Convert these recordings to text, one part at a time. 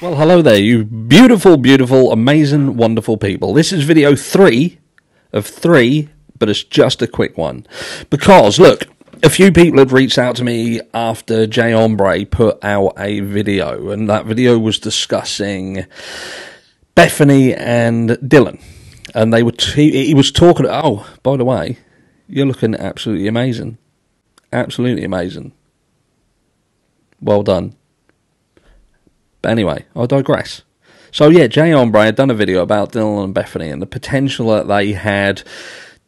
Well, hello there, you beautiful, beautiful, amazing, wonderful people. This is video 3 of 3, but it's just a quick one. Because, look, a few people had reached out to me after J Embree put out a video, and that video was discussing Bethany and Dylan. And he was talking, oh, by the way, you're looking absolutely amazing. Absolutely amazing. Well done. But anyway, I digress. So yeah, J Embree had done a video about Dylan and Bethany and the potential that they had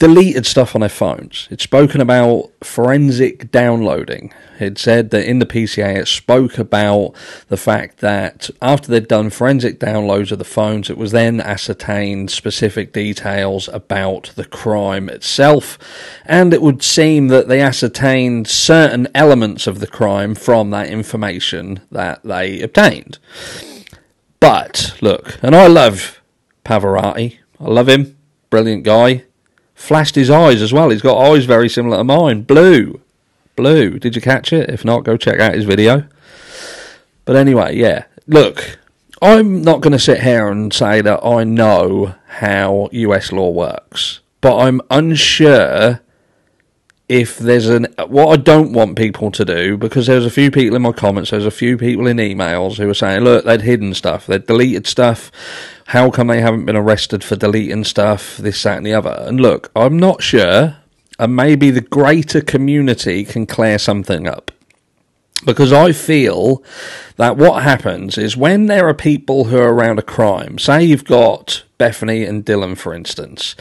deleted stuff on their phones. It's spoken about forensic downloading. It said that in the PCA it spoke about the fact that after they'd done forensic downloads of the phones, it was then ascertained specific details about the crime itself, and it would seem that they ascertained certain elements of the crime from that information that they obtained. But, look, and I love Pavarotti. I love him. Brilliant guy. Flashed his eyes as well. He's got eyes very similar to mine. Blue. Did you catch it? If not, go check out his video. But anyway, yeah. Look, I'm not going to sit here and say that I know how US law works. But I'm unsure if there's what I don't want people to do, because there's a few people in my comments, there's a few people in emails who are saying, look, they'd hidden stuff, they'd deleted stuff, how come they haven't been arrested for deleting stuff, this, that and the other? And look, I'm not sure, and maybe the greater community can clear something up. Because I feel that what happens is when there are people who are around a crime, say you've got Bethany and Dylan, for instance,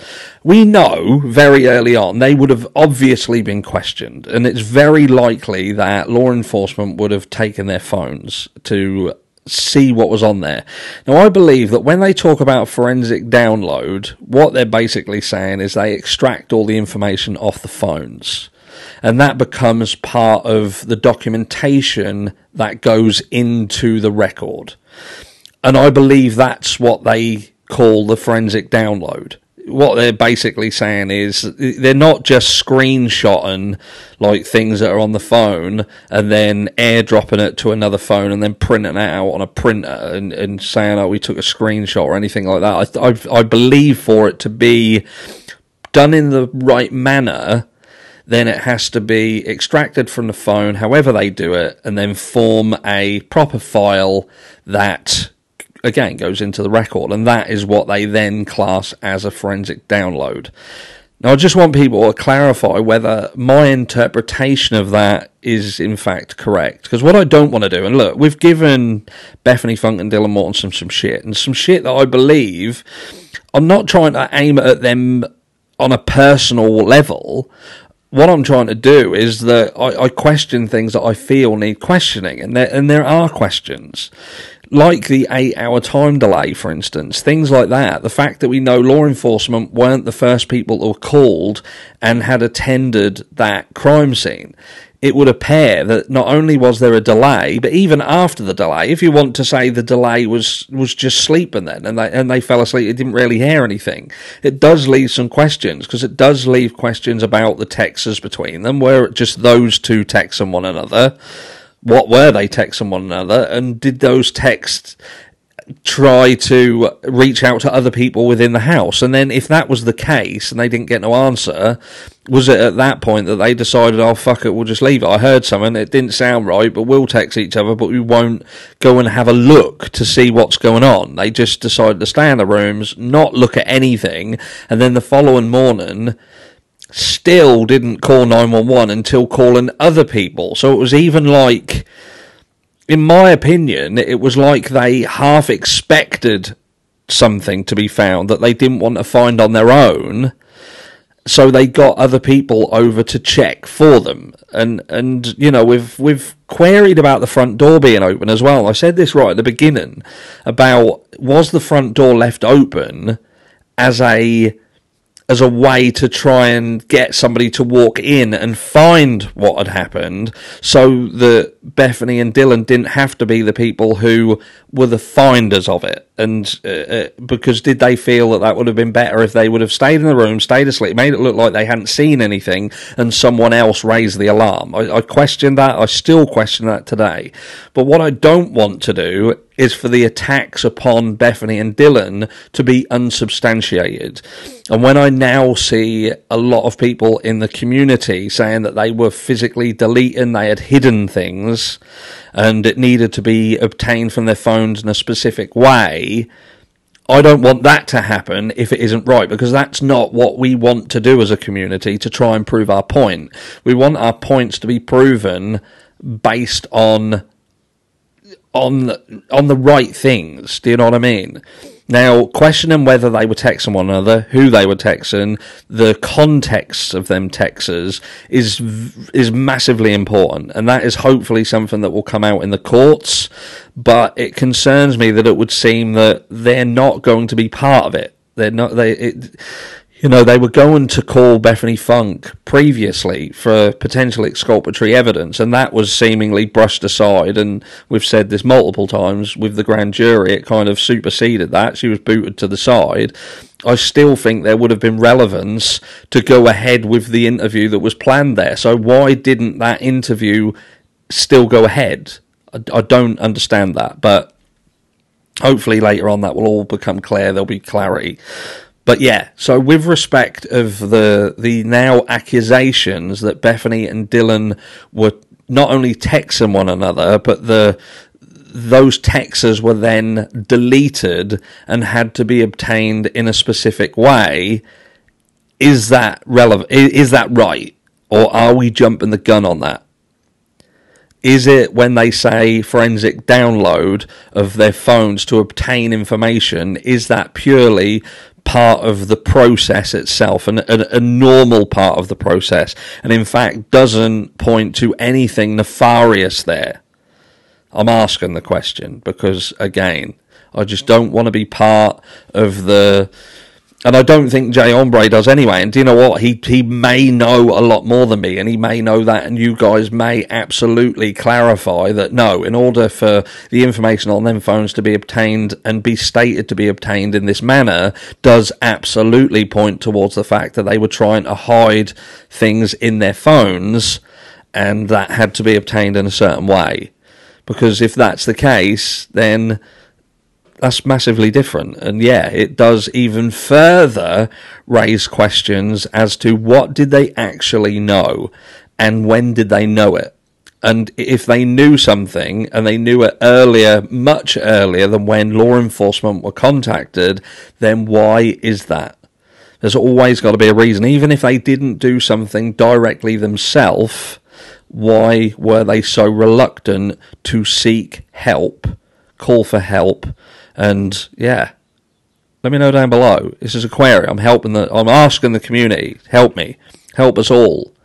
we know very early on they would have obviously been questioned, and it's very likely that law enforcement would have taken their phones to see what was on there. Now, I believe that when they talk about forensic download, what they're basically saying is they extract all the information off the phones. And that becomes part of the documentation that goes into the record. And I believe that's what they call the forensic download. What they're basically saying is they're not just screenshotting like things that are on the phone and then airdropping it to another phone and then printing it out on a printer and saying, oh, we took a screenshot or anything like that. I believe for it to be done in the right manner, then it has to be extracted from the phone, however they do it, and then form a proper file that, again, goes into the record. And that is what they then class as a forensic download. Now, I just want people to clarify whether my interpretation of that is, in fact, correct. Because what I don't want to do, and look, we've given Bethany Funk and Dylan Morton some shit, and some shit that I believe, I'm not trying to aim at them on a personal level. What I'm trying to do is that I question things that I feel need questioning, and there are questions. Like the 8-hour time delay, for instance, things like that. The fact that we know law enforcement weren't the first people who were called and had attended that crime scene. It would appear that not only was there a delay, but even after the delay, if you want to say the delay was just sleeping then, and they fell asleep, it didn't really hear anything. It does leave some questions, because it does leave questions about the texts between them. Were it just those two texting one another? What were they texting one another? And did those texts try to reach out to other people within the house? And then if that was the case and they didn't get no answer, was it at that point that they decided, oh, fuck it, we'll just leave it? I heard something, it didn't sound right, but we'll text each other, but we won't go and have a look to see what's going on. They just decided to stay in the rooms, not look at anything, and then the following morning still didn't call 911 until calling other people. So it was even like, in my opinion, it was like they half expected something to be found that they didn't want to find on their own, so they got other people over to check for them. And you know, we've queried about the front door being open as well. I said this right at the beginning about, was the front door left open as a way to try and get somebody to walk in and find what had happened, so that Bethany and Dylan didn't have to be the people who were the finders of it. And because did they feel that would have been better if they would have stayed in the room, stayed asleep, made it look like they hadn't seen anything, and someone else raised the alarm? I question that. I still question that today. But what I don't want to do is for the attacks upon Bethany and Dylan to be unsubstantiated. And when I now see a lot of people in the community saying that they were physically deleting, they had hidden things, and it needed to be obtained from their phones in a specific way, I don't want that to happen if it isn't right, because that's not what we want to do as a community to try and prove our point. We want our points to be proven based on the right things. Do you know what I mean? Now, questioning whether they were texting one another, who they were texting, the context of them texters is massively important, and that is hopefully something that will come out in the courts. But it concerns me that it would seem that they're not going to be part of it. They're not. They were going to call Bethany Funk previously for potential exculpatory evidence, and that was seemingly brushed aside, and we've said this multiple times with the grand jury, it kind of superseded that. She was booted to the side. I still think there would have been relevance to go ahead with the interview that was planned there. So why didn't that interview still go ahead? I don't understand that, but hopefully later on that will all become clear. There'll be clarity. But yeah, so with respect of the now accusations that Bethany and Dylan were not only texting one another, but those texts were then deleted and had to be obtained in a specific way, is that relevant? Is that right? Or are we jumping the gun on that? Is it when they say forensic download of their phones to obtain information, is that purely part of the process itself, and a normal part of the process, and in fact doesn't point to anything nefarious there? I'm asking the question because, again, I just don't want to be part of the... And I don't think J Embree does anyway. And do you know what? He may know a lot more than me, and he may know that, and you guys may absolutely clarify that, no, in order for the information on them phones to be obtained and be stated to be obtained in this manner, does absolutely point towards the fact that they were trying to hide things in their phones, and that had to be obtained in a certain way. Because if that's the case, then that's massively different. And yeah, it does even further raise questions as to what did they actually know and when did they know it. And if they knew something and they knew it earlier, much earlier than when law enforcement were contacted, then why is that? There's always got to be a reason. Even if they didn't do something directly themselves, why were they so reluctant to seek help, call for help? And yeah, let me know down below. This is a query. I'm asking the community, help me, help us all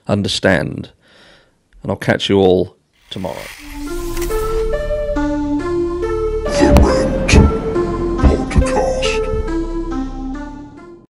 understand. And I'll catch you all tomorrow.